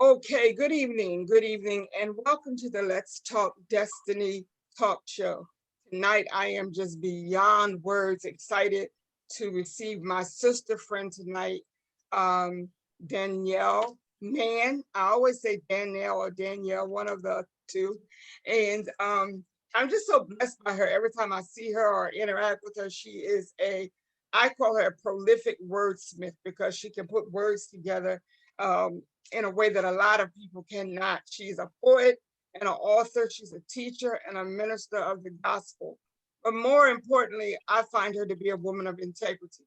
Okay, good evening, and welcome to the Let's Talk Destiny talk show. Tonight, I am just beyond words excited to receive my sister friend tonight, um, Dannelle Mann. I always say Dannelle or Danielle, one of the two. And I'm just so blessed by her. Every time I see her or interact with her, I call her a prolific wordsmith because she can put words together um, in a way that a lot of people cannot. She's a poet and an author. She's a teacher and a minister of the gospel. But more importantly, I find her to be a woman of integrity.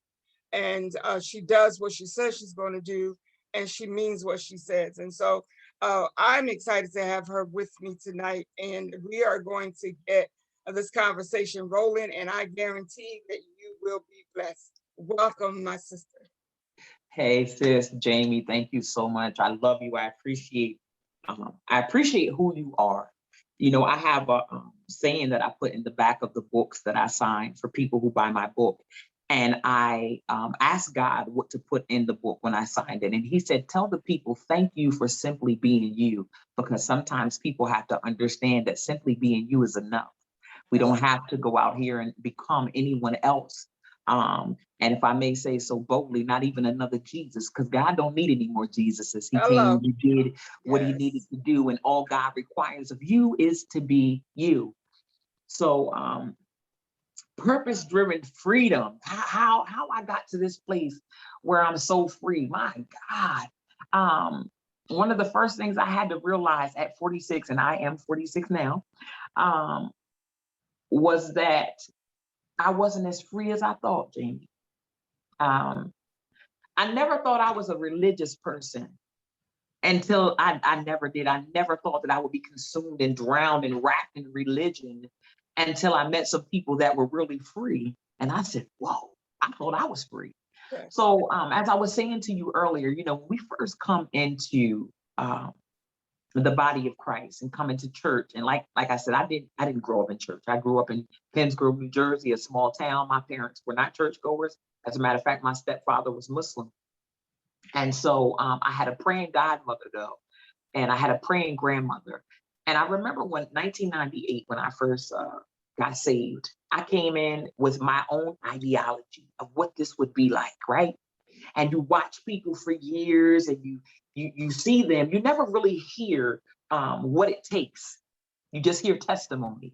And she does what she says she's going to do, and she means what she says. And so I'm excited to have her with me tonight. And we are going to get this conversation rolling, and I guarantee that you will be blessed. Welcome, my sister. Hey sis, Jamie, thank you so much. I love you. I appreciate who you are. I have a saying that I put in the back of the books that I sign for people who buy my book. And I asked God what to put in the book when I signed it. And he said, tell the people, thank you for simply being you, because sometimes people have to understand that simply being you is enough. We don't have to go out here and become anyone else. And if I may say so boldly, not even another Jesus, because God don't need any more Jesuses. He came, Hello. he did what he needed Yes. to do, and all God requires of you is to be you. So purpose-driven freedom. How I got to this place where I'm so free. My God. One of the first things I had to realize at 46, and I am 46 now, was that I wasn't as free as I thought, Jamie. Um, I never thought I was a religious person until I never did. I never thought that I would be consumed and drowned and wrapped in religion until I met some people that were really free. And I said, whoa, I thought I was free. Yes. So as I was saying to you earlier, when we first come into the body of Christ and come into church. And like I said, I didn't grow up in church. I grew up in Penns Grove, New Jersey, a small town. My parents were not churchgoers. As a matter of fact, my stepfather was Muslim. And so I had a praying godmother though, and I had a praying grandmother. And I remember when 1998, when I first got saved, I came in with my own ideology of what this would be like, right? And you watch people for years and you see them, you never really hear what it takes. You just hear testimonies.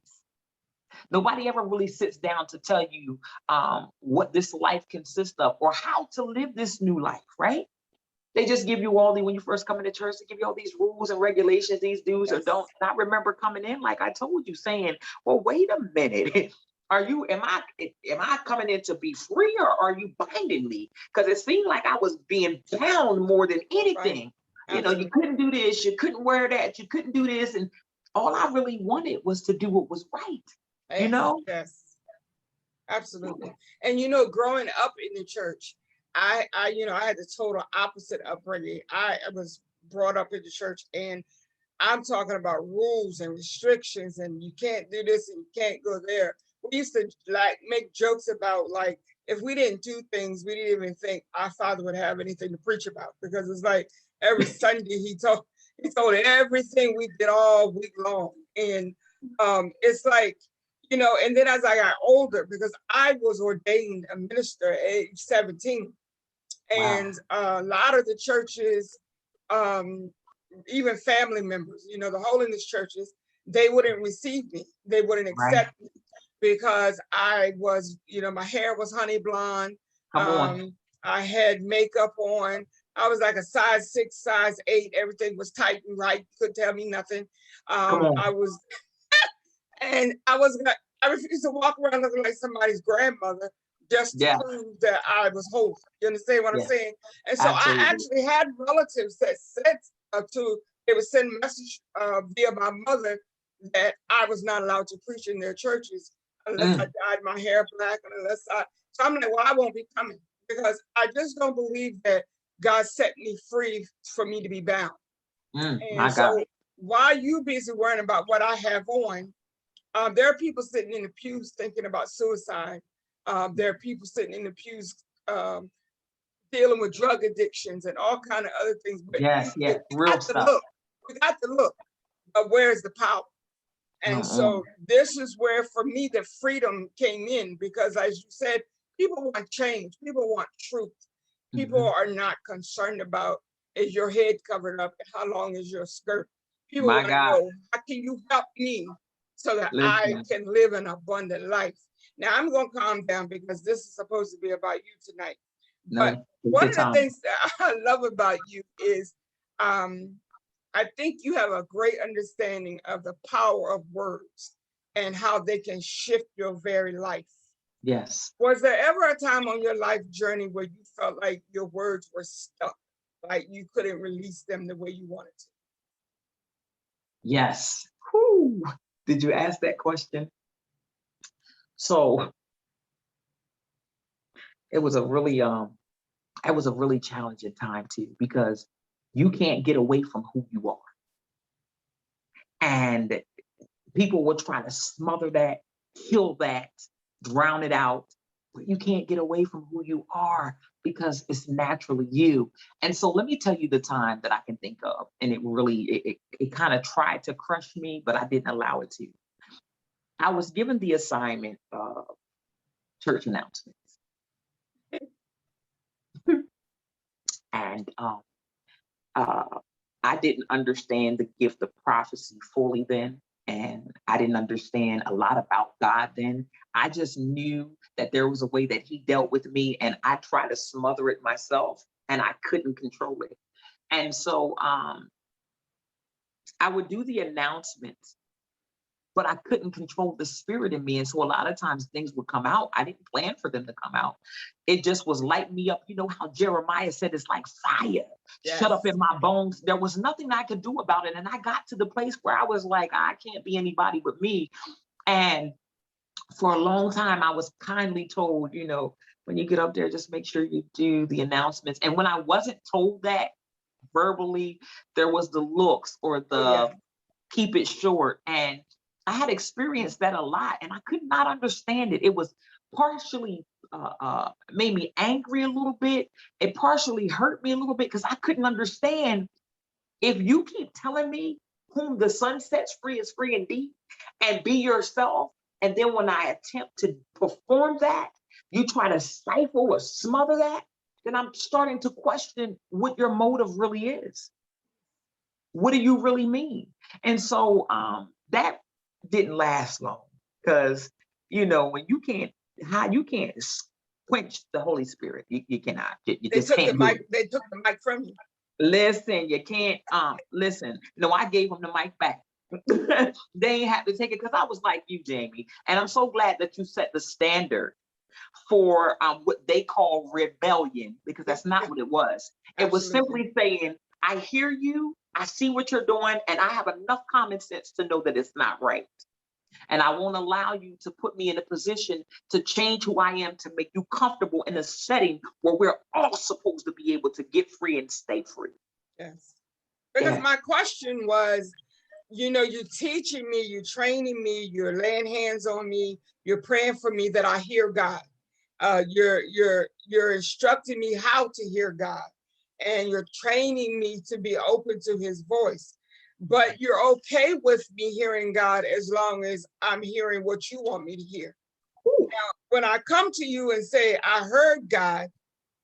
Nobody ever really sits down to tell you what this life consists of or how to live this new life, right? They just give you when you first come into church, they give you all these rules and regulations, these do's or don'ts. And I remember coming in, like I told you, saying, well, wait a minute. Am I coming in to be free, or are you binding me? Because it seemed like I was being bound more than anything. Right. You couldn't do this, you couldn't wear that, you couldn't do this. And all I really wanted was to do what was right. Yes. Yes. Absolutely. And growing up in the church, I had the total opposite upbringing. I was brought up in the church, and I'm talking about rules and restrictions, and you can't do this and you can't go there. We used to make jokes about if we didn't do things, we didn't even think our father would have anything to preach about, because it's like every Sunday he told everything we did all week long. And it's like, and then as I got older, because I was ordained a minister at age 17, and a lot of the churches, even family members, the holiness churches, they wouldn't receive me. They wouldn't accept me because I was, my hair was honey blonde. I had makeup on. I was like a size 6, size 8. Everything was tight and right. Couldn't tell me nothing. I was, and I refused to walk around looking like somebody's grandmother just to prove that I was holy. You understand what I'm saying? And so I actually had relatives that said they would send message via my mother that I was not allowed to preach in their churches unless I dyed my hair black, and so I'm like, well, I won't be coming, because I just don't believe that God set me free for me to be bound. And so while you busy worrying about what I have on, there are people sitting in the pews thinking about suicide. There are people sitting in the pews dealing with drug addictions and all kind of other things. But Yes, you yes, real got to stuff. look. You got to look. But where's the power? And Come so on. this is where, for me, the freedom came in, because as you said, people want change. People want truth. People Mhm. are not concerned about, is your head covered up and how long is your skirt? People My want to God, know, how can you help me so that I listen, can live an abundant life? Now I'm going to calm down because this is supposed to be about you tonight. But no, take one your of the time. things that I love about you is, um, I think you have a great understanding of the power of words and how they can shift your very life. Yes, Was there ever a time on your life journey where you felt like your words were stuck, like you couldn't release them the way you wanted to? yes. Whew. Did you ask that question? So it was a really it was a really challenging time too, because you can't get away from who you are. And people will try to smother that, kill that, drown it out. But you can't get away from who you are because it's naturally you. And so let me tell you the time that I can think of. And it really, it kind of tried to crush me, but I didn't allow it to. I was given the assignment of church announcements. And uh, I didn't understand the gift of prophecy fully then. And I didn't understand a lot about God then. I just knew that there was a way that He dealt with me, and I tried to smother it myself, and I couldn't control it. And so I would do the announcements, but I couldn't control the spirit in me. And so a lot of times things would come out. I didn't plan for them to come out. It just was light me up. You know how Jeremiah said it's like fire shut up Yes. in my bones. There was nothing I could do about it. And I got to the place where I was like, I can't be anybody but me. And for a long time, I was kindly told, when you get up there, just make sure you do the announcements. And when I wasn't told that verbally, there was the looks or Oh, yeah. the keep it short. And I had experienced that a lot, and I could not understand it. It was partially made me angry a little bit. It partially hurt me a little bit because I couldn't understand, if you keep telling me whom the sun sets free is free indeed, and be yourself. And then when I attempt to perform that, you try to stifle or smother that, then I'm starting to question what your motive really is. What do you really mean? And so that didn't last long, because when you can't quench the Holy Spirit. You cannot. You They just took the can't do it. mic, they took the mic from you. Listen, you can't listen. No, I gave them the mic back. They ain't have to take it, because I was like you, Jamie. And I'm so glad that you set the standard for what they call rebellion, because Yeah, that's not yeah, what it was. It was absolutely. simply saying, I hear you, I see what you're doing, and I have enough common sense to know that it's not right. And I won't allow you to put me in a position to change who I am to make you comfortable in a setting where we're all supposed to be able to get free and stay free. Yes. Because Yeah. my question was, you're teaching me, you're training me, you're laying hands on me, you're praying for me that I hear God. You're instructing me how to hear God, and you're training me to be open to His voice. But you're okay with me hearing God as long as I'm hearing what you want me to hear. Ooh, Now, when I come to you and say, I heard God,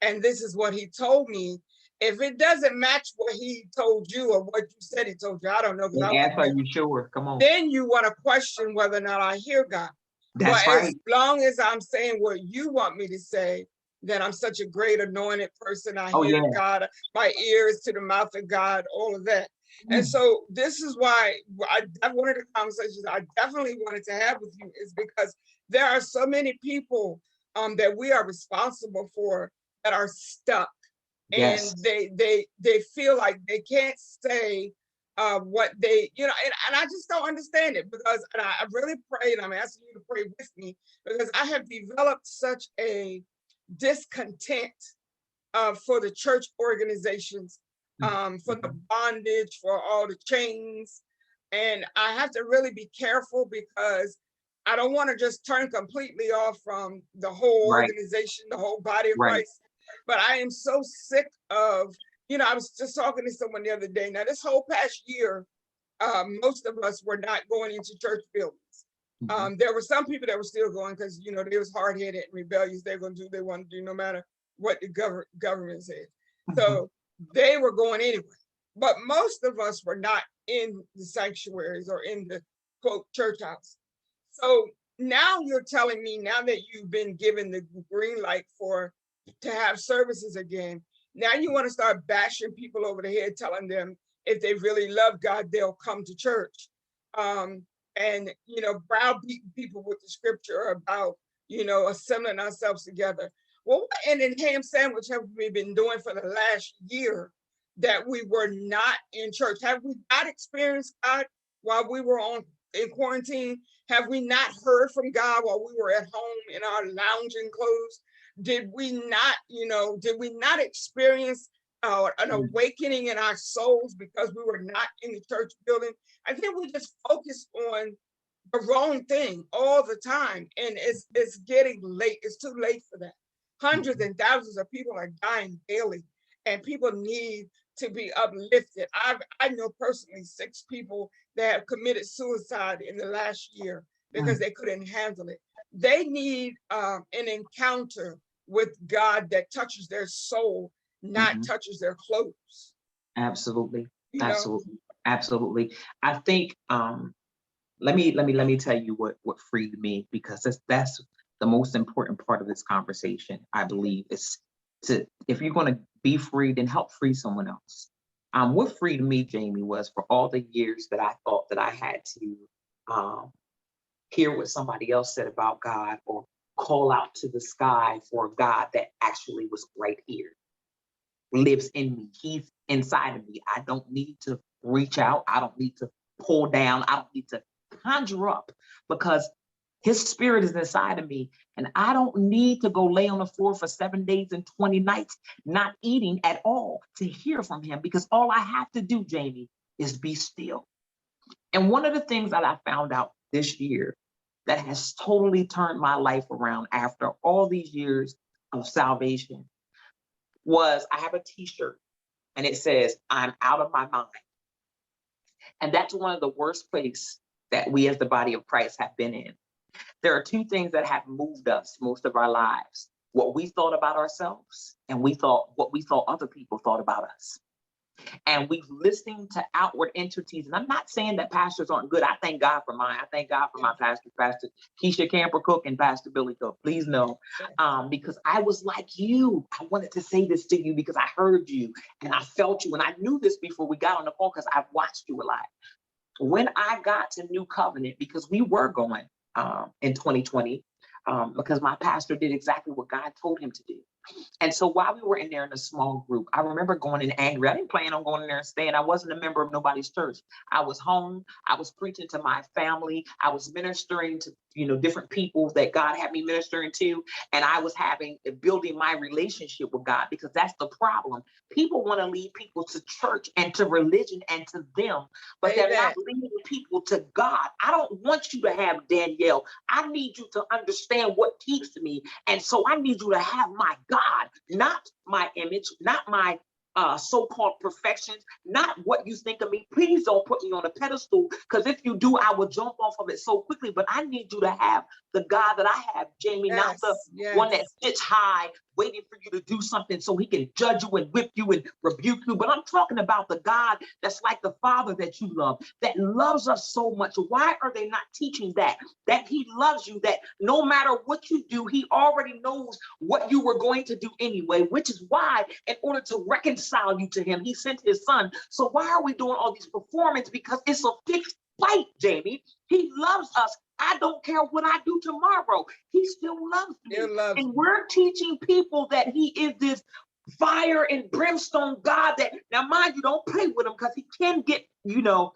and this is what He told me, if it doesn't match what He told you or what you said He told you, I don't know, because I and ask, wasn't are there. you sure? Come on. Then you want to question whether or not I hear God. But That's as right. long as I'm saying what you want me to say, then I'm such a great anointed person. I Oh hear yeah. God, my ears to the mouth of God, all of that. And Mm. so this is why one of the conversations I definitely wanted to have with you is because there are so many people that we are responsible for that are stuck, and Yes. they feel like they can't say what they, and I just don't understand it, because and I really pray, and I'm asking you to pray with me, because I have developed such a discontent for the church organizations, for the Mhm. bondage, for all the chains. And I have to really be careful, because I don't want to just turn completely off from the whole Right. organization, the whole body of Right. Christ. But I am so sick of, I was just talking to someone the other day. Now, this whole past year, most of us were not going into church buildings. There were some people that were still going because, they was hard-headed and rebellious. They're going to do what they want to do no matter what the government said. So they were going anyway. But most of us were not in the sanctuaries or in the, quote, church house. So now you're telling me, now that you've been given the green light to have services again, now you want to start bashing people over the head, telling them if they really love God, they'll come to church. And, browbeating people with the scripture about, assembling ourselves together. Well, what in the ham sandwich have we been doing for the last year that we were not in church? Have we not experienced God while we were in quarantine? Have we not heard from God while we were at home in our lounging clothes? Did we not experience an awakening in our souls because we were not in the church building? I think we just focused on the wrong thing all the time, and it's getting late. It's too late for that. Hundreds and thousands of people are dying daily, and people need to be uplifted. I know personally 6 people that have committed suicide in the last year because they couldn't handle it. They need an encounter with God that touches their soul, not touches their clothes. Absolutely. Absolutely. I think let me tell you what freed me, because that's the most important part of this conversation, I believe, is if you're going to be free, then help free someone else. What freed me, Jamie, was for all the years that I thought that I had to hear what somebody else said about God, or call out to the sky for a God that actually was right here, lives in me. He's inside of me. I don't need to reach out. I don't need to pull down. I don't need to conjure up, because his spirit is inside of me. And I don't need to go lay on the floor for 7 days and 20 nights, not eating at all, to hear from him, because all I have to do, Jamie, is be still. And one of the things that I found out this year that has totally turned my life around after all these years of salvation was, I have a t-shirt and it says, "I'm out of my mind." And that's one of the worst places that we as the body of Christ have been in. There are 2 things that have moved us most of our lives: what we thought about ourselves, and what we thought other people thought about us. And we've listened to outward entities. And I'm not saying that pastors aren't good. I thank God for mine. I thank God for my pastor, Pastor Keisha Camper Cook and Pastor Billy Cook. Please know, because I was like you. I wanted to say this to you because I heard you and I felt you. And I knew this before we got on the phone because I've watched you a lot. When I got to New Covenant, because we were going in 2020, because my pastor did exactly what God told him to do. And so while we were in there in a small group, I remember going in angry. I didn't plan on going in there and staying. I wasn't a member of nobody's church. I was home. I was preaching to my family. I was ministering to, different people that God had me ministering to. And I was building my relationship with God, because that's the problem. People want to lead people to church and to religion and to them, but they're not leading people to God. I don't want you to have Dannelle. I need you to understand what keeps me. And so I need you to have my God, not my image, not my so-called perfections, not what you think of me. Please don't put me on a pedestal, because if you do, I will jump off of it so quickly. But I need you to have the God that I have, Jamie, not the one that sits high waiting for you to do something so he can judge you and whip you and rebuke you. But I'm talking about the God that's like the Father that you love, that loves us so much. Why are they not teaching that he loves you, that no matter what you do, he already knows what you were going to do anyway, which is why, in order to reconcile you to him, he sent his son. So why are we doing all these performances? Because it's a fixed fight, Jamie. He loves us. I don't care what I do tomorrow. He still loves me. And we're teaching people that he is this fire and brimstone God that, now mind you, don't play with him, because he can get, he will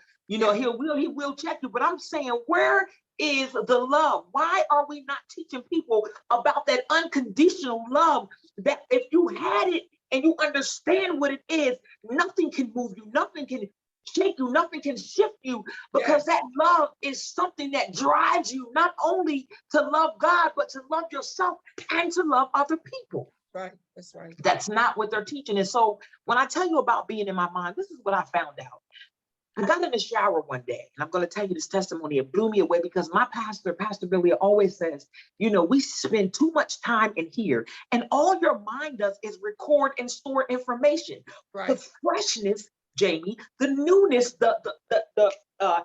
check you. But I'm saying, where is the love? Why are we not teaching people about that unconditional love, that if you had it and you understand what it is, nothing can move you, nothing can shake you, nothing can shift you, because that love is something that drives you not only to love God, but to love yourself and to love other people. Right. That's right. That's not what they're teaching. And so when I tell you about being in my mind, this is what I found out. I got in the shower one day, and I'm going to tell you this testimony. It blew me away because my pastor, Pastor Billy, always says, we spend too much time in here, and all your mind does is record and store information. Right. The freshness, Jamie, the newness, the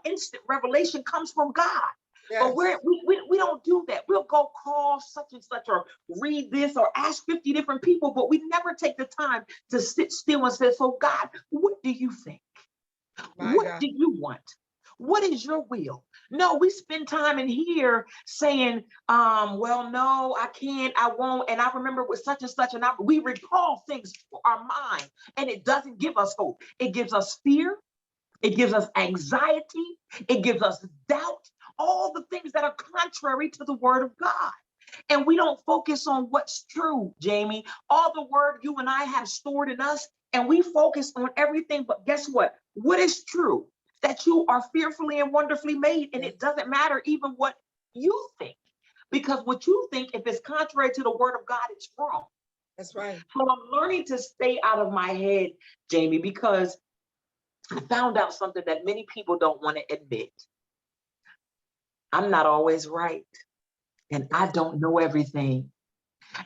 instant revelation comes from God. Yes. But we don't do that. We'll go call such and such or read this or ask 50 different people, but we never take the time to sit still and say, so God, what do you think? What do you want? What is your will? No, we spend time in here saying, well, no, I can't, I won't. And I remember with such and such, and we recall things for our mind, and it doesn't give us hope. It gives us fear. It gives us anxiety. It gives us doubt, all the things that are contrary to the word of God. And we don't focus on what's true, Jamie. All the word you and I have stored in us, and we focus on everything. But guess what? What is true? That you are fearfully and wonderfully made. And it doesn't matter even what you think. Because what you think, if it's contrary to the word of God, it's wrong. That's right. So I'm learning to stay out of my head, Jamie, because I found out something that many people don't want to admit. I'm not always right. And I don't know everything.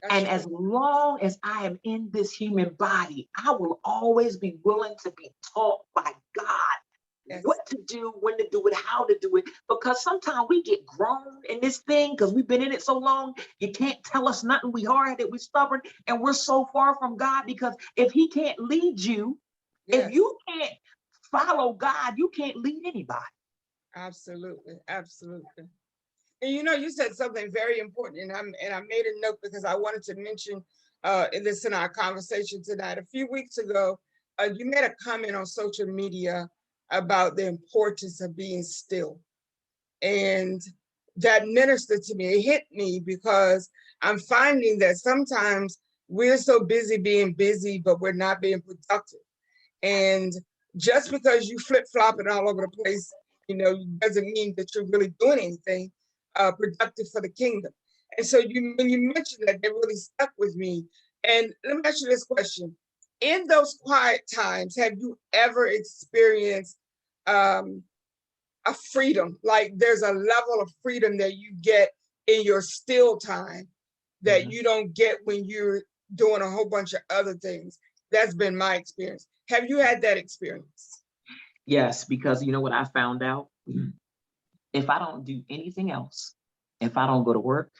And as long as I am in this human body, I will always be willing to be taught by God what to do, when to do it, how to do it. Because sometimes we get grown in this thing because we've been in it so long. You can't tell us nothing. We hard-headed, we're stubborn, and we're so far from God because if he can't lead you, if you can't follow God, you can't lead anybody. Absolutely. Absolutely. And you said something very important, and I made a note because I wanted to mention this in our conversation tonight. A few weeks ago, you made a comment on social media about the importance of being still, and that ministered to me. It hit me because I'm finding that sometimes we're so busy being busy, but we're not being productive. And just because you flip-flopping all over the place, doesn't mean that you're really doing anything productive for the kingdom. And so when you mentioned that, it really stuck with me. And let me ask you this question. In those quiet times, have you ever experienced a freedom? Like there's a level of freedom that you get in your still time that you don't get when you're doing a whole bunch of other things. That's been my experience. Have you had that experience? Yes, because you know what I found out? If I don't do anything else, if I don't go to work,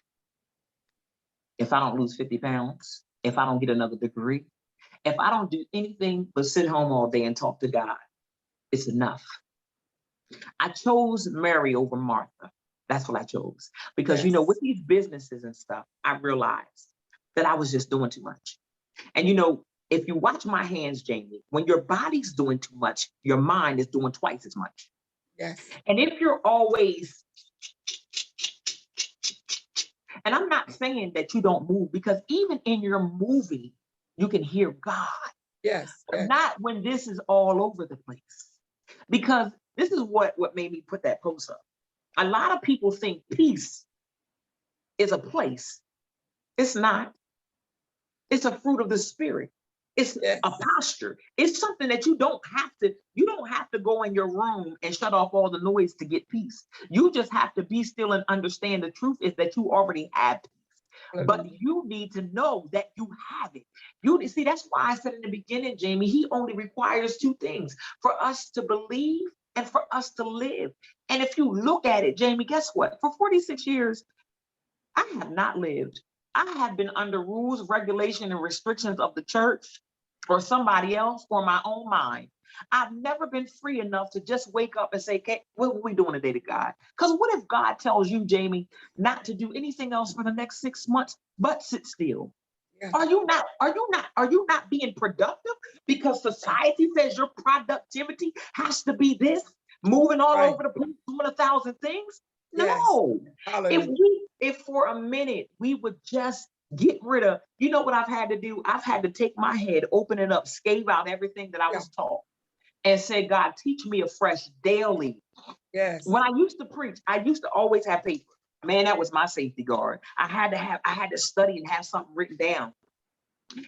if I don't lose 50 pounds, if I don't get another degree, if I don't do anything but sit home all day and talk to God, it's enough. I chose Mary over Martha. That's what I chose. Because, with these businesses and stuff, I realized that I was just doing too much. And, if you watch my hands, Jamie, when your body's doing too much, your mind is doing twice as much. Yes. And if you're always, and I'm not saying that you don't move, because even in your movie, you can hear God. Yes. But not when this is all over the place. Because this is what made me put that post up. A lot of people think peace is a place. It's not. It's a fruit of the spirit. It's a posture. It's something that you don't have to go in your room and shut off all the noise to get peace. You just have to be still and understand the truth is that you already have peace. But you need to know that you have it. You see, that's why I said in the beginning, Jamie, he only requires two things: for us to believe and for us to live. And if you look at it, Jamie, guess what? For 46 years, I have not lived. I have been under rules, regulation, and restrictions of the church or somebody else or my own mind. I've never been free enough to just wake up and say, okay, what are we doing today to God? Because what if God tells you, Jamie, not to do anything else for the next 6 months, but sit still? Yeah. Are you not being productive? Because society says your productivity has to be this, moving all over the place, doing 1,000 things. No. Yes. If for a minute we would just get rid of, what I've had to do? I've had to take my head, open it up, scave out everything that I was taught, and say, God, teach me afresh daily. Yes. When I used to preach, I used to always have paper. Man, that was my safety guard. I had to study and have something written down.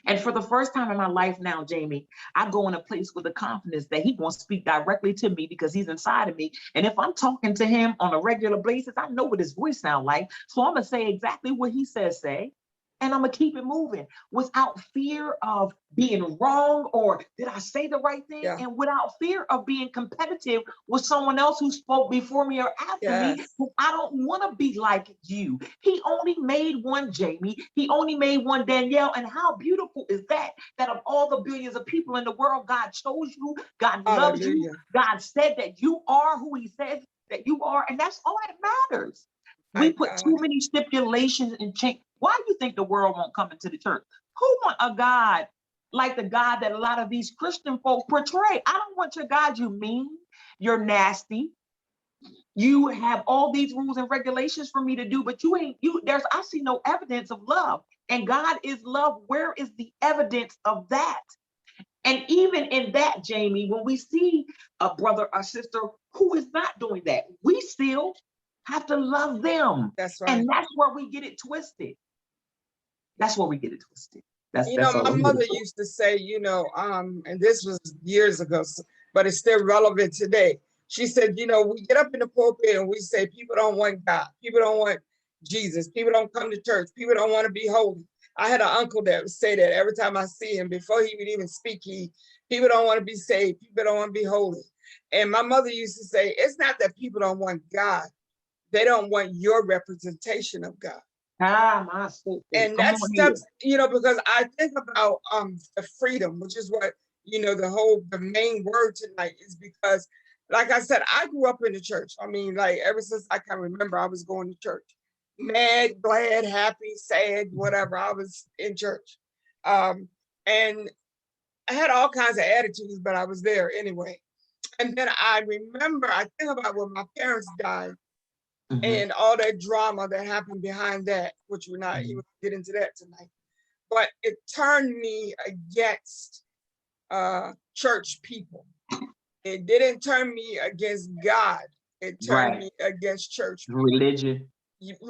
And for the first time in my life now, Jamie, I go in a place with the confidence that he wants to speak directly to me because he's inside of me. And if I'm talking to him on a regular basis, I know what his voice sounds like. So I'm going to say exactly what he says say. And I'm going to keep it moving without fear of being wrong or did I say the right thing? Yeah. And without fear of being competitive with someone else who spoke before me or after me. Yes. I don't want to be like you. He only made one Jamie. He only made one Dannelle. And how beautiful is that? That of all the billions of people in the world, God chose you. God loves you. Hallelujah. God said that you are who he says that you are. And that's all that matters. My We put God. too many stipulations and change. Why do you think the world won't come into the church? Who want a God like the God that a lot of these Christian folk portray? I don't want your God. You mean, you're nasty. You have all these rules and regulations for me to do, but I see no evidence of love. And God is love. Where is the evidence of that? And even in that, Jamie, when we see a brother or sister who is not doing that, we still have to love them. That's right. And that's where we get it twisted. That's where we get it twisted. My mother used to say, and this was years ago, but it's still relevant today. She said, we get up in the pulpit and we say, people don't want God. People don't want Jesus. People don't come to church. People don't want to be holy. I had an uncle that would say that every time I see him, before he would even speak, people don't want to be saved. People don't want to be holy. And my mother used to say, it's not that people don't want God. They don't want your representation of God. And that's stuff, because I think about the freedom, which is what, the main word tonight is because, like I said, I grew up in the church. I mean, like ever since I can remember, I was going to church. Mad, glad, happy, sad, whatever. I was in church. And I had all kinds of attitudes, but I was there anyway. And then I think about when my parents died. Mm-hmm. And all that drama that happened behind that, which we're not even get into that tonight. But it turned me against church people. It didn't turn me against God. It turned me against church people. Religion.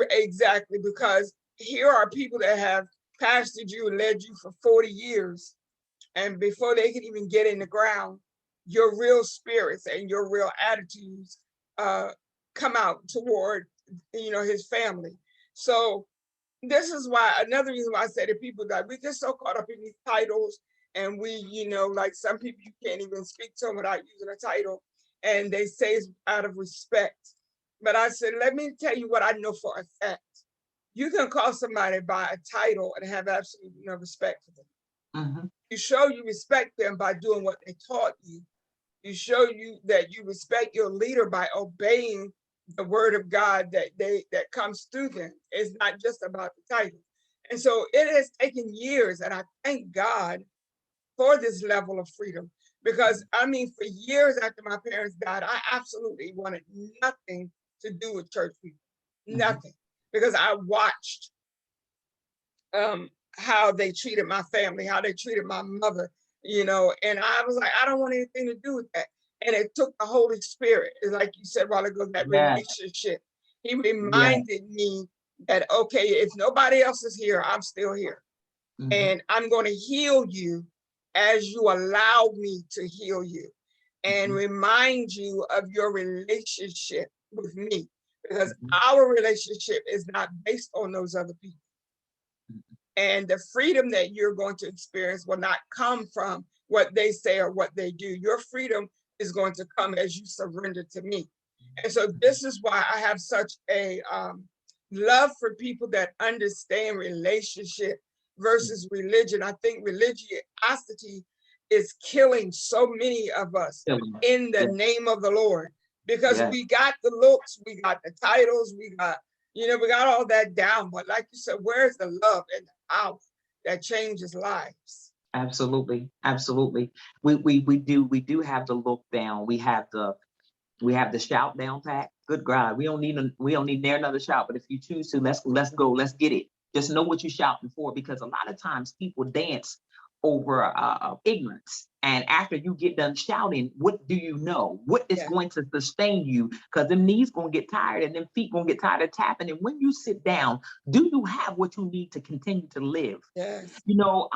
Exactly, because here are people that have pastored you and led you for 40 years. And before they can even get in the ground, your real spirits and your real attitudes come out toward, his family. So this is why, another reason why I say to people that we get so caught up in these titles and we, like some people, you can't even speak to them without using a title and they say it's out of respect. But I said, let me tell you what I know for a fact. You can call somebody by a title and have absolutely no respect for them. Mm-hmm. You show you respect them by doing what they taught you. You show you that you respect your leader by obeying the word of God that comes through them. It's not just about the title. And so it has taken years, and I thank God for this level of freedom. Because for years after my parents died, I absolutely wanted nothing to do with church people. Nothing. Because I watched how they treated my family, how they treated my mother, and I was like, I don't want anything to do with that. And it took the Holy Spirit, like you said a while ago, that relationship. He reminded me that, okay, if nobody else is here, I'm still here. Mm-hmm. And I'm going to heal you as you allow me to heal you and remind you of your relationship with me, because our relationship is not based on those other people. And the freedom that you're going to experience will not come from what they say or what they do. Your freedom is going to come as you surrender to me. And so this is why I have such a love for people that understand relationship versus religion. I think religiosity is killing so many of us in the name of the Lord, because we got the looks, we got the titles, we got all that down. But like you said, where's the love and the power that changes lives? Absolutely. Absolutely. We do have the look down. We have the shout down pat. Good God. We don't need near another shout, but if you choose to, let's go, let's get it. Just know what you're shouting for, because a lot of times people dance over ignorance. And after you get done shouting, what do you know? What is going to sustain you? Because them knees gonna get tired and them feet gonna get tired of tapping. And when you sit down, do you have what you need to continue to live? Yes. You know,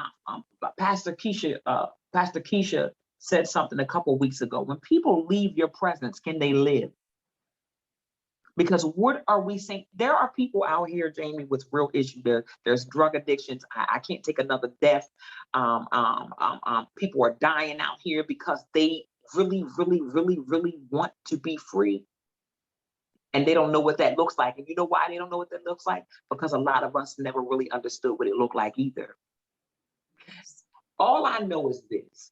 Pastor Keisha said something a couple of weeks ago. When people leave your presence, can they live? Because what are we saying? There are people out here, Jamie, with real issues. There's drug addictions. I can't take another death. People are dying out here because they really, really, really, really want to be free. And they don't know what that looks like. And you know why they don't know what that looks like? Because a lot of us never really understood what it looked like either. All I know is this.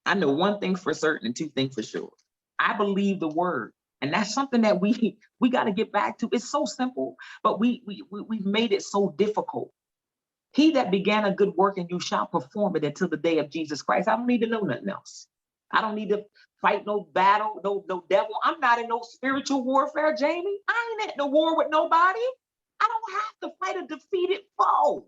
I know one thing for certain and two things for sure. I believe the word. And that's something that we got to get back to. It's so simple, but we've made it so difficult. He that began a good work in you shall perform it until the day of Jesus Christ. I don't need to know nothing else. I don't need to fight no battle, no devil. I'm not in no spiritual warfare, Jamie. I ain't at no war with nobody. I don't have to fight a defeated foe.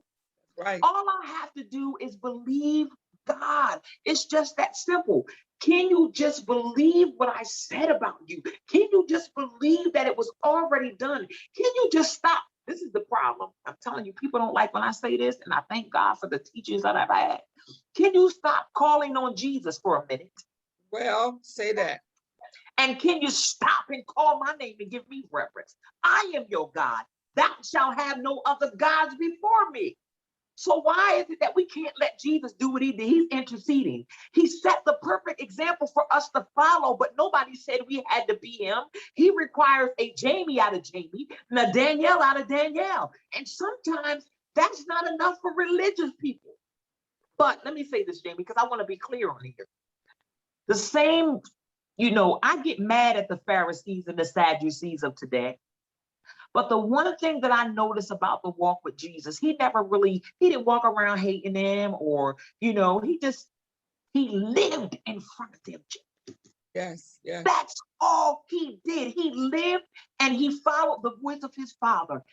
Right. All I have to do is believe God. It's just that simple. Can you just believe what I said about you? Can you just believe that it was already done? Can you just stop? This is the problem. I'm telling you, people don't like when I say this, and I thank God for the teachings that I've had. Can you stop calling on Jesus for a minute? Well, say that. And can you stop and call my name and give me reverence? I am your God. Thou shalt have no other gods before me. So why is it that we can't let Jesus do what he did? He's interceding. He set the perfect example for us to follow, but nobody said we had to be him. He requires a Jamie out of Jamie and a Dannelle out of Dannelle. And sometimes that's not enough for religious people. But let me say this, Jamie, because I want to be clear on here. The same, I get mad at the Pharisees and the Sadducees of today. But the one thing that I noticed about the walk with Jesus, he didn't walk around hating them or, he lived in front of them. Yes, yes. That's all he did. He lived and he followed the voice of his Father.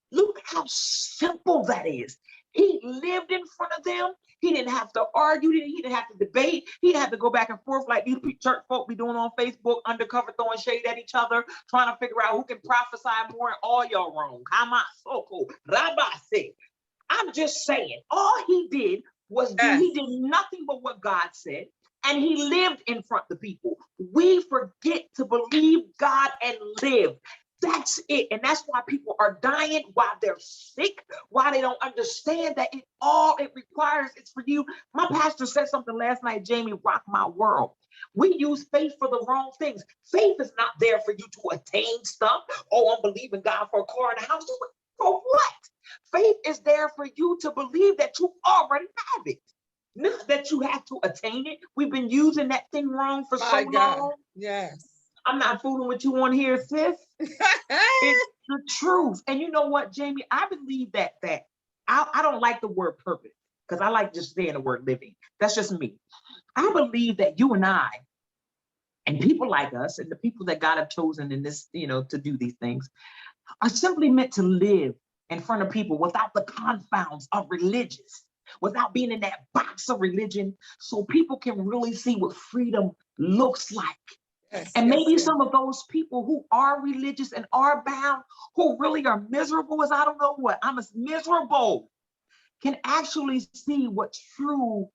Look how simple that is. He lived in front of them. He didn't have to argue. He didn't have to debate. He didn't have to go back and forth like these church folk be doing on Facebook, undercover throwing shade at each other, trying to figure out who can prophesy more, and all y'all wrong. I'm just saying, all he did was he did nothing but what God said, and he lived in front of the people. We forget to believe God and live. That's it. And that's why people are dying, why they're sick, why they don't understand that all it requires is for you. My pastor said something last night, Jamie, rock my world. We use faith for the wrong things. Faith is not there for you to attain stuff. Oh, I'm believing God for a car and a house. For what? Faith is there for you to believe that you already have it. Not that you have to attain it. We've been using that thing wrong for so long. Yes. I'm not fooling with you on here, sis. It's the truth. And you know what, Jamie? I believe that I don't like the word purpose because I like just saying the word living. That's just me. I believe that you and I and people like us and the people that God have chosen in this, to do these things are simply meant to live in front of people without the confounds of religious, without being in that box of religion, so people can really see what freedom looks like. And maybe some of those people who are religious and are bound, who really are miserable as I don't know what, I'm as miserable, can actually see what true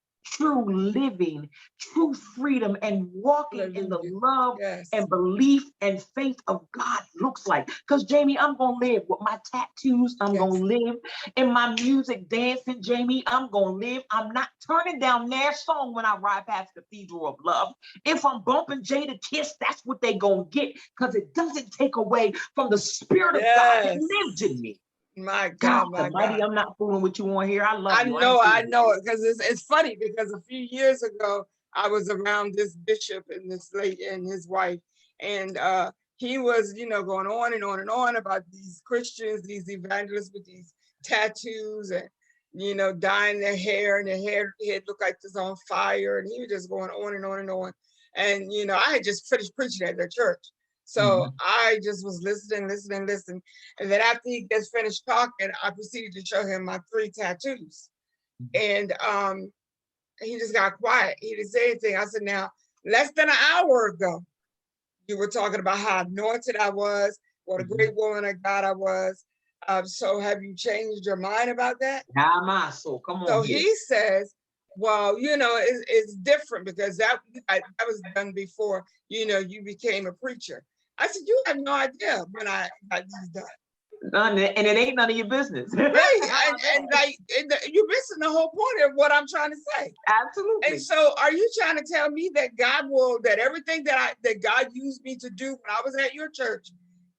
living, true freedom, and walking in the love and belief and faith of God looks like. Because Jamie, I'm gonna live with my tattoos. I'm gonna live in my music, dancing. Jamie, I'm gonna live. I'm not turning down their song when I ride past Cathedral of Love. If I'm bumping Jada Kiss, that's what they gonna get. Because it doesn't take away from the Spirit of God that lives in me. My God, my Almighty, God. I'm not fooling with you on here. I love you. I know it, because it's funny because a few years ago I was around this bishop and this lady and his wife, and he was, going on and on and on about these Christians, these evangelists with these tattoos and, dyeing their hair, and their head looked like it's on fire, and he was just going on and on and on. And I had just finished preaching at their church. So I just was listening. And then after he gets finished talking, I proceeded to show him my 3 tattoos. And he just got quiet. He didn't say anything. I said, now, less than an hour ago, you were talking about how anointed I was, what a great woman of God I was. So have you changed your mind about that? So come on. So here. he says, well, it's different because that was done before, you became a preacher. I said, you have no idea when I got these done. And it ain't none of your business. Right. And you're missing the whole point of what I'm trying to say. Absolutely. And so are you trying to tell me that that everything that God used me to do when I was at your church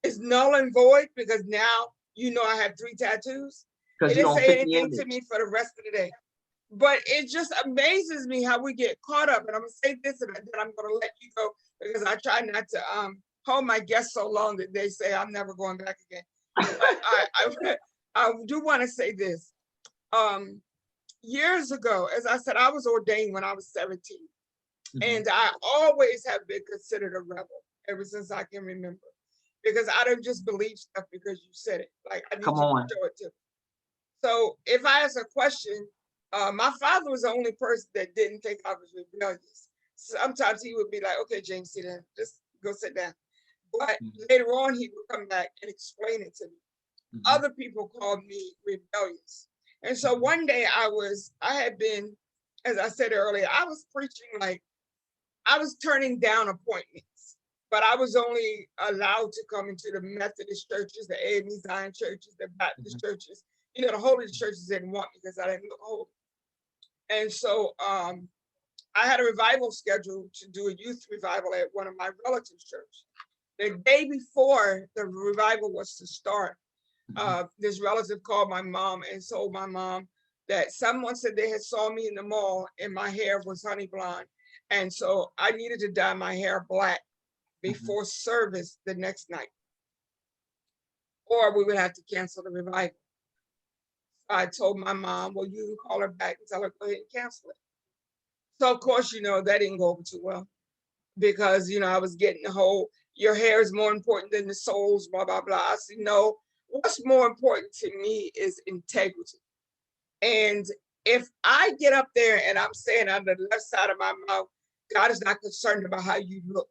is null and void because now I have 3 tattoos? It didn't say anything to me for the rest of the day. But it just amazes me how we get caught up. And I'm gonna say this and then I'm gonna let you go because I try not to hold my guests so long that they say I'm never going back again. I do want to say this. Years ago, as I said, I was ordained when I was 17. And I always have been considered a rebel ever since I can remember. Because I don't just believe stuff because you said it. Like, I need you to show it to me. So if I ask a question, my father was the only person that didn't think I was rebellious. Sometimes he would be like, okay, James, sit down, just go sit down. But later on, he would come back and explain it to me. Other people called me rebellious. And so one day I had been, as I said earlier, I was preaching like I was turning down appointments, but I was only allowed to come into the Methodist churches, the AME Zion churches, the Baptist churches. The holy churches didn't want me because I didn't look holy. And so I had a revival scheduled to do a youth revival at one of my relatives' church. The day before the revival was to start, this relative called my mom and told my mom that someone said they had saw me in the mall and my hair was honey blonde. And so I needed to dye my hair black before service the next night, or we would have to cancel the revival. I told my mom, well, you can call her back and tell her, go ahead and cancel it. So of course, that didn't go over too well because, I was getting the whole, your hair is more important than the souls, blah, blah, blah. I said, no, what's more important to me is integrity. And if I get up there and I'm saying on the left side of my mouth, God is not concerned about how you look.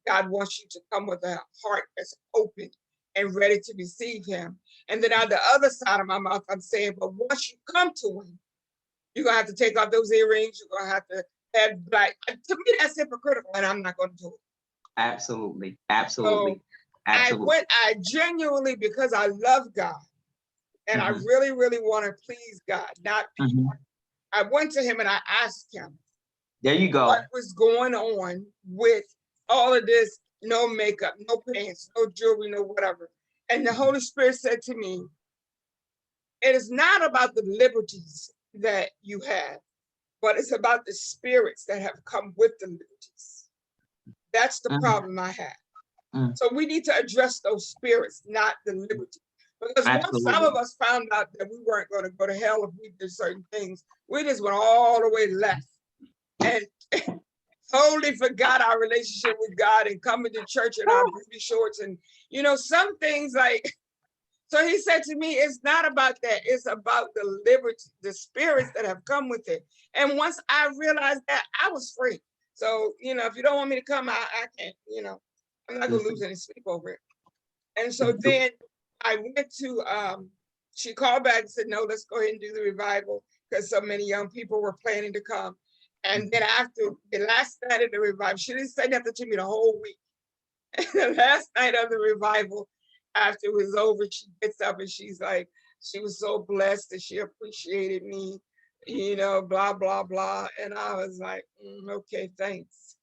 God wants you to come with a heart that's open and ready to receive him. And then on the other side of my mouth, I'm saying, but once you come to him, you're going to have to take off those earrings. You're going to have to have black. To me, that's hypocritical, and I'm not going to do it. Absolutely. Absolutely. So I genuinely, because I love God, and I really, really want to please God, not people. I went to him and I asked him, there you go, what was going on with all of this, no makeup, no pants, no jewelry, no whatever. And the Holy Spirit said to me, it is not about the liberties that you have, but it's about the spirits that have come with the liberties. That's the problem I have. So we need to address those spirits, not the liberty. Because once some of us found out that we weren't going to go to hell if we did certain things, we just went all the way left and totally forgot our relationship with God and coming to church in our booty shorts. And, some things like, so he said to me, it's not about that. It's about the liberty, the spirits that have come with it. And once I realized that, I was free. So, if you don't want me to come, I can't, I'm not going to lose any sleep over it. And so then I went to, she called back and said, no, let's go ahead and do the revival because so many young people were planning to come. And then after the last night of the revival, she didn't say nothing to me the whole week. And the last night of the revival, after it was over, she gets up and she's like, she was so blessed that she appreciated me, blah, blah, blah. And I was like, okay, thanks.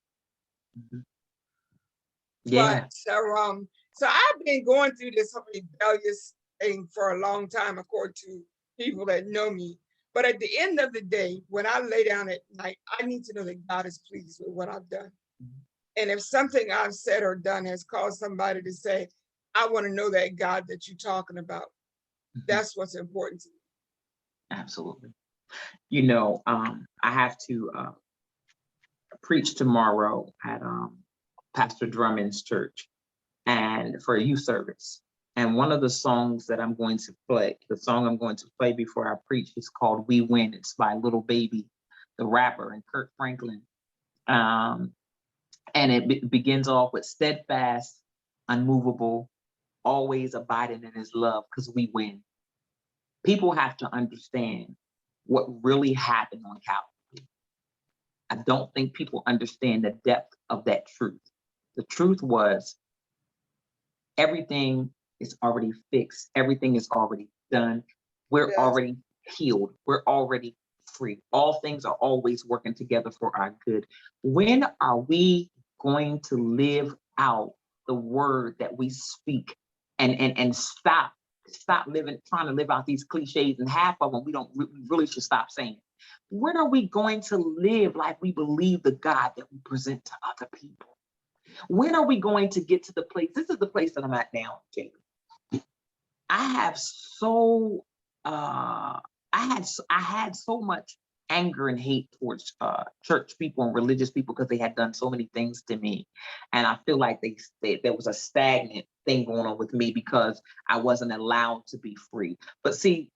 Yeah. But so I've been going through this rebellious thing for a long time, according to people that know me. But at the end of the day, when I lay down at night, I need to know that God is pleased with what I've done. And if something I've said or done has caused somebody to say, I want to know that God that you're talking about, that's what's important to me. Absolutely. I have to preach tomorrow at Pastor Drummond's church and for a youth service. And one of the songs that I'm going to play, the song I'm going to play before I preach is called We Win. It's by Little Baby. the rapper, and Kirk Franklin. And it begins off with steadfast, unmovable, always abiding in his love, because we win. People have to understand what really happened on Calvary. I don't think people understand the depth of that truth. The truth was everything is already fixed. Everything is already done. We're already healed. We're already free. All things are always working together for our good. When are we going to live out the word that we speak and stop trying to live out these cliches, and half of them we really should stop saying? When are we going to live like we believe the God that we present to other people? When are we going to get to the place? This is the place that I'm at now, Jamie. I had so much anger and hate towards church people and religious people because they had done so many things to me, and I feel like there was a stagnant thing going on with me because I wasn't allowed to be free. But see,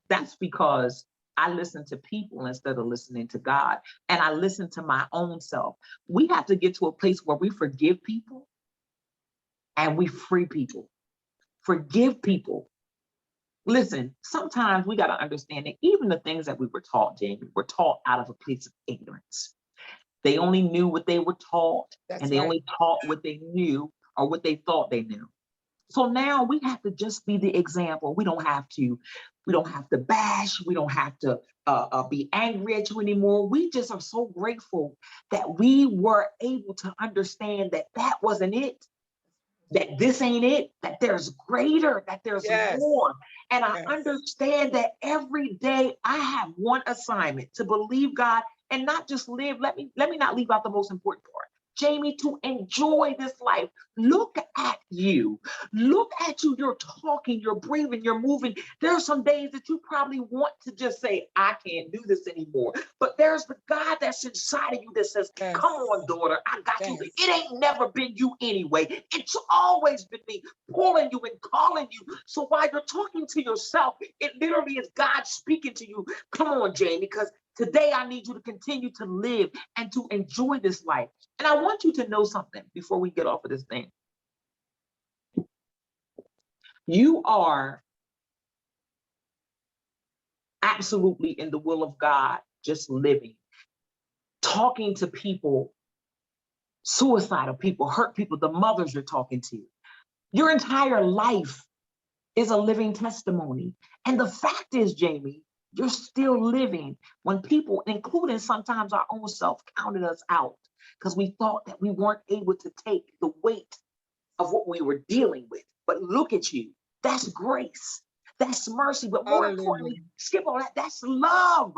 that's because I listened to people instead of listening to God, and I listened to my own self. We have to get to a place where we forgive people and we free people. Forgive people. Listen, sometimes we got to understand that even the things that we were taught, Jamie, were taught out of a place of ignorance. They only knew what they were taught, and they only taught what they knew or what they thought they knew. So now we have to just be the example. We don't have to bash. We don't have to be angry at you anymore. We just are so grateful that we were able to understand that that wasn't it, that this ain't it, that there's greater, that there's more. And I understand that every day I have one assignment: to believe God and not just live. Let me not leave out the most important part. Jamie, to enjoy this life. Look at you. Look at you. You're talking, you're breathing, you're moving. There are some days that you probably want to just say, I can't do this anymore. But there's the God that's inside of you that says, come on, daughter, I got you. It ain't never been you anyway. It's always been me pulling you and calling you. So while you're talking to yourself, it literally is God speaking to you. Come on, Jamie, because today I need you to continue to live and to enjoy this life. And I want you to know something before we get off of this thing. You are absolutely in the will of God, just living, talking to people, suicidal people, hurt people, the mothers you're talking to. Your entire life is a living testimony. And the fact is, Jamie, you're still living when people, including sometimes our own self, counted us out because we thought that we weren't able to take the weight of what we were dealing with. But look at you. That's grace. That's mercy. But more importantly, skip all that. That's love.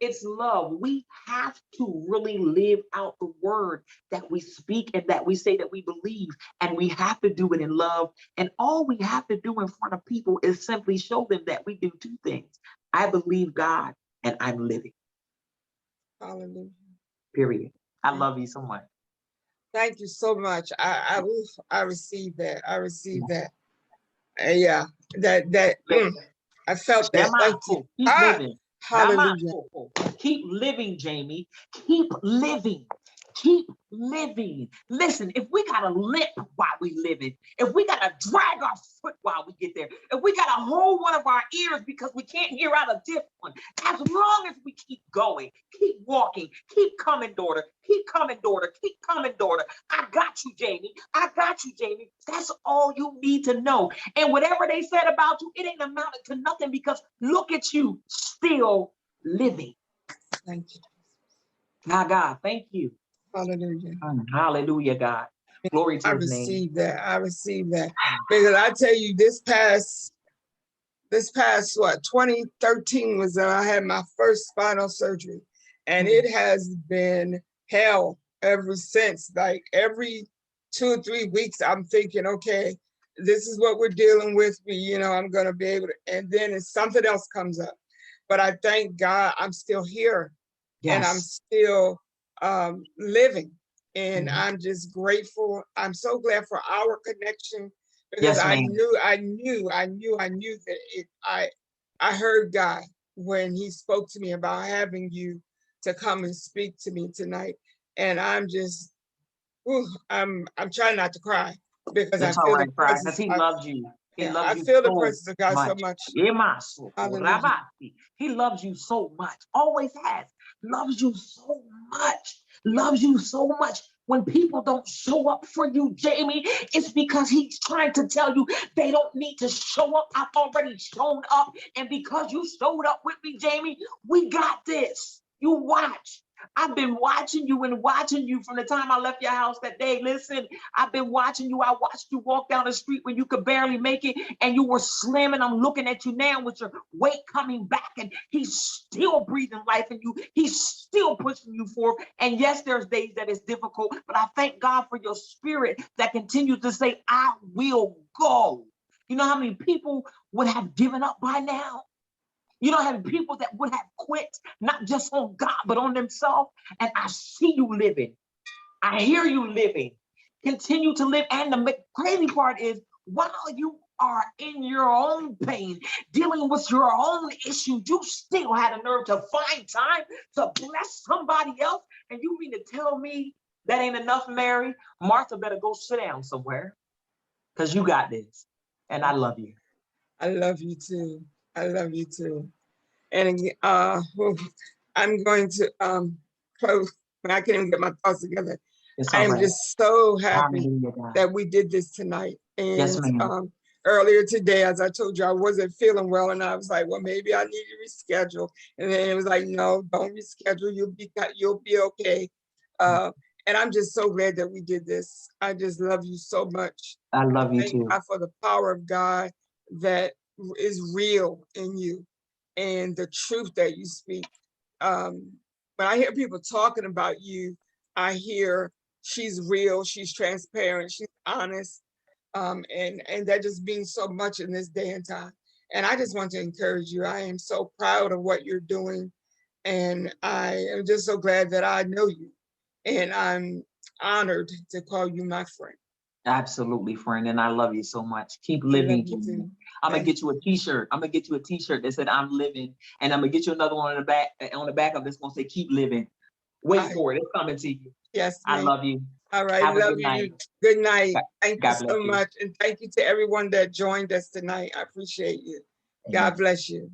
It's love. We have to really live out the word that we speak and that we say that we believe. And we have to do it in love. And all we have to do in front of people is simply show them that we do two things. I believe God and I'm living. Hallelujah. Period. I love you so much. Thank you so much. I received that. I received that. Yeah, I felt that. Thank you. Keep living. Hallelujah. Keep living, Jamie. Keep living. Keep living. Listen, if we gotta limp while we living, if we gotta drag our foot while we get there, if we gotta hold one of our ears because we can't hear out a different one, as long as we keep going, keep walking, keep coming, daughter, keep coming, daughter, keep coming, daughter. I got you, Jamie. I got you, Jamie. That's all you need to know. And whatever they said about you, it ain't amounted to nothing because look at you still living. Thank you. My God, thank you. Hallelujah. Hallelujah, God. Glory to his name. I received that. Because I tell you, this past what, 2013 was when I had my first spinal surgery. And it has been hell ever since. Like every 2 or 3 weeks, I'm thinking, okay, this is what we're dealing with. I'm gonna be able to, and then something else comes up. But I thank God I'm still here. Yes. And I'm still living. And I'm just grateful. I'm so glad for our connection because I knew that I heard God when he spoke to me about having you to come and speak to me tonight. And I'm just, ooh, I'm trying not to cry because I It's all feel the right, cry, because presence. he loves you. He Yeah, loves I you feel the so presence of God so much. much. Emaso, Hallelujah. rabasi. He loves you so much. Always has. Loves you so much. Loves you so much. When people don't show up for you, Jamie, it's because he's trying to tell you they don't need to show up. I've already shown up. And because you showed up with me, Jamie, we got this. You watch. I've been watching you and watching you from the time I left your house that day. Listen, I've been watching you. I watched you walk down the street when you could barely make it and you were slim. And I'm looking at you now with your weight coming back, and he's still breathing life in you. He's still pushing you forward. And yes, there's days that it's difficult, but I thank God for your spirit that continues to say, I will go. You know how many people would have given up by now? You don't have people that would have quit, not just on God, but on themselves. And I see you living. I hear you living. Continue to live. And the crazy part is, while you are in your own pain, dealing with your own issues, you still had a nerve to find time to bless somebody else. And you mean to tell me that ain't enough, Mary? Martha better go sit down somewhere, because you got this. And I love you. I love you too. I love you too. And well, I'm going to close when I can't even get my thoughts together. It's I all am right. just so happy Hallelujah, God. that we did this tonight. Yes, And ma'am. earlier today, as I told you, I wasn't feeling well, and I was like, well, maybe I need to reschedule. And then it was like, no, don't reschedule. You'll be okay. And I'm just so glad that we did this. I just love you so much. I love you Thank too. God for the power of God that is real in you and the truth that you speak. When I hear people talking about you, I hear she's real, she's transparent, she's honest, and that just means so much in this day and time. And I just want to encourage you. I am so proud of what you're doing, and I am just so glad that I know you, and I'm honored to call you my friend. Absolutely, friend. And I love you so much. Keep I love living. you too. I'm gonna Thank get you a t-shirt. I'm gonna get you a t-shirt that said I'm living. And I'm gonna get you another one on the back of this gonna say keep living. Wait for it. It's coming to you. Yes, I ma'am. love you. All right, Have a love good you. night. Good night. God Thank you God bless so you. much. And thank you to everyone that joined us tonight. I appreciate you. Amen. God bless you.